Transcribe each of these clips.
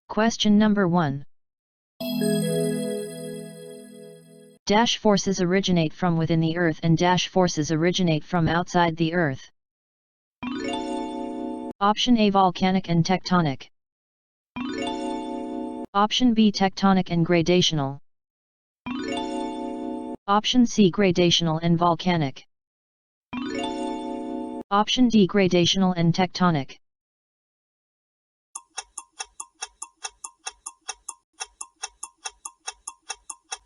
Question number 1. Dash forces originate from within the Earth and dash forces originate from outside the Earth. Option A, volcanic and tectonic. Option B, tectonic and gradational. Option C, gradational and volcanic. Option D, gradational and tectonic.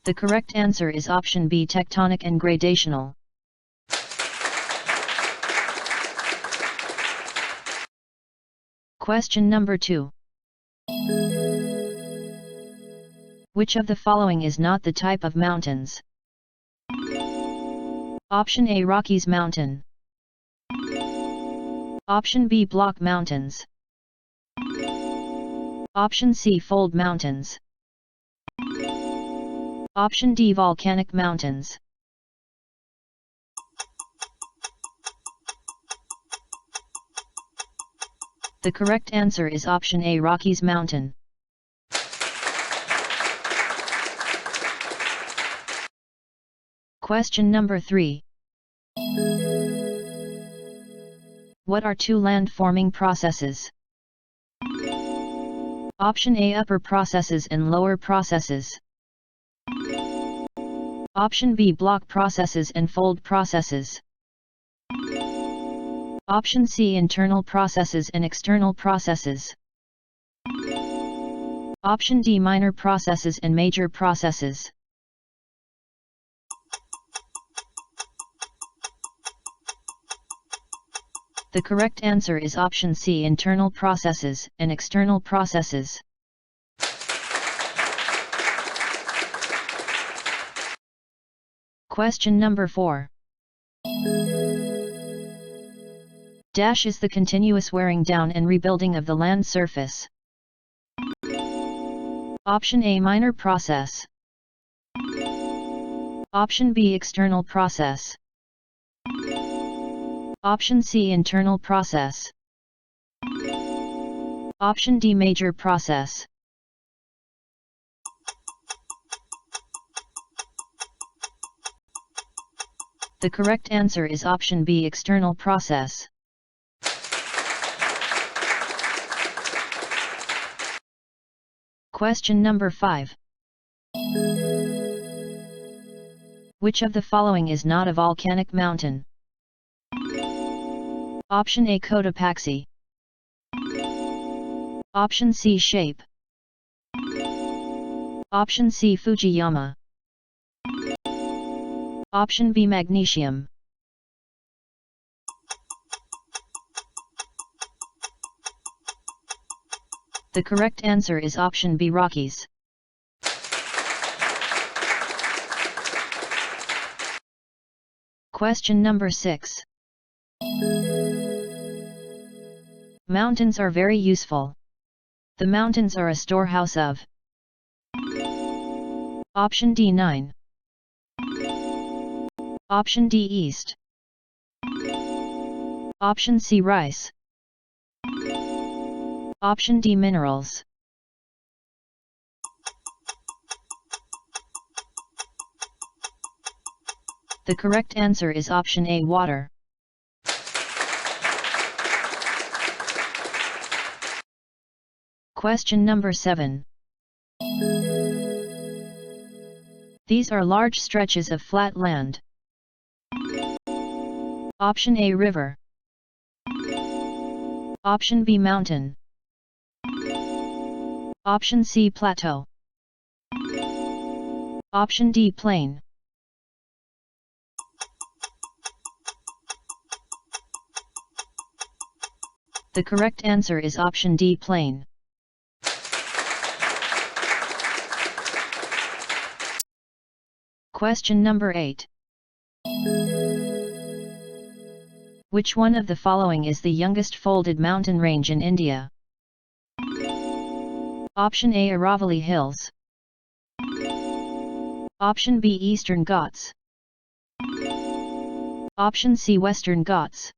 The correct answer is option B, tectonic and gradational. Question number 2. Which of the following is not the type of mountains? Option A, Rockies Mountain. Option B, Block Mountains. Option C, Fold Mountains. Option D, Volcanic Mountains. The correct answer is option A, Rockies Mountain. Question number 3. What are two land-forming processes? Option A, upper processes and lower processes. Option B, block processes and fold processes. Option C, internal processes and external processes. Option D, minor processes and major processes. The correct answer is option C, internal processes and external processes. Question number 4. Dash is the continuous wearing down and rebuilding of the land surface. Option A, minor process. Option B, external process. Option C, internal process. Option D, major process. The correct answer is option B, external process. Question number 5. Which of the following is not a volcanic mountain? Option A, Cotopaxi. Option C, Shape. Option C, Fujiyama. Option B, Magnesium. The correct answer is option B, Rockies. Question number 6. Mountains are very useful. The mountains are a storehouse of. Option D, 9. Option D, East. Option C, rice. Option D, minerals. The correct answer is option A, water. Question number 7. These are large stretches of flat land. Option A, river. Option B, mountain. Option C, plateau. Option D, plain. The correct answer is option D, plain. Question number 8. Which one of the following is the youngest folded mountain range in India? Option A, Aravalli Hills. Option B, Eastern Ghats. Option C, Western Ghats.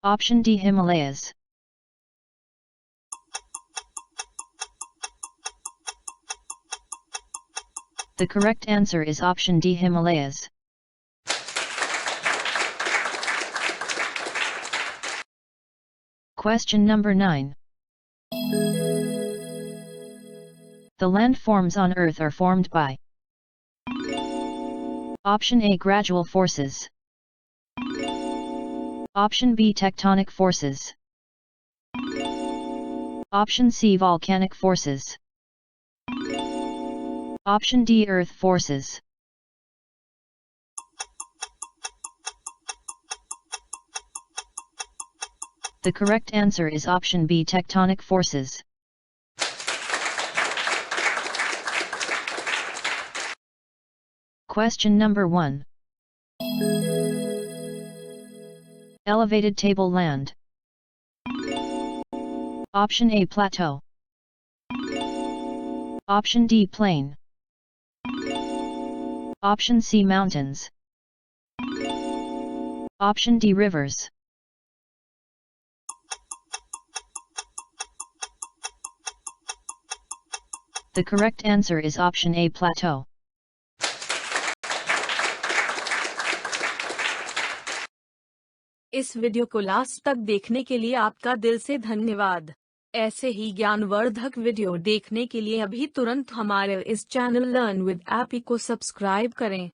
Option D, Himalayas. The correct answer is option D, Himalayas. Question number 9. The landforms on Earth are formed by Option A, gradual forces. Option B, tectonic forces. Option C, volcanic forces. Option D, earth forces. The correct answer is option B, tectonic forces. Question number 1. Elevated tableland. Option A, plateau. Option D, plain. Option C, mountains. Option D, rivers. The correct answer is option A, plateau. इस video को last तक देखने के लिए आपका दिल से धन्यवाद। ऐसे ही ज्ञानवर्धक वीडियो देखने के लिए अभी तुरंत हमारे इस चैनल लर्न विद ऐप को सब्सक्राइब करें।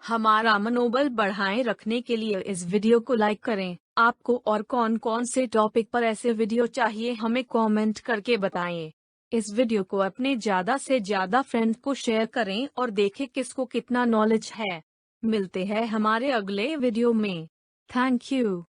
हमारा मनोबल बढ़ाए रखने के लिए इस वीडियो को लाइक करें। आपको और कौन कौन से टॉपिक पर ऐसे वीडियो चाहिए हमें कमेंट करके बताएं। इस वीडियो को अपने ज़्यादा से ज़्यादा फ्रेंड को शेयर करें और देखें किसको कितना नॉलेज है। मिलते हैं हमारे अगले वीडियो में। Thank you.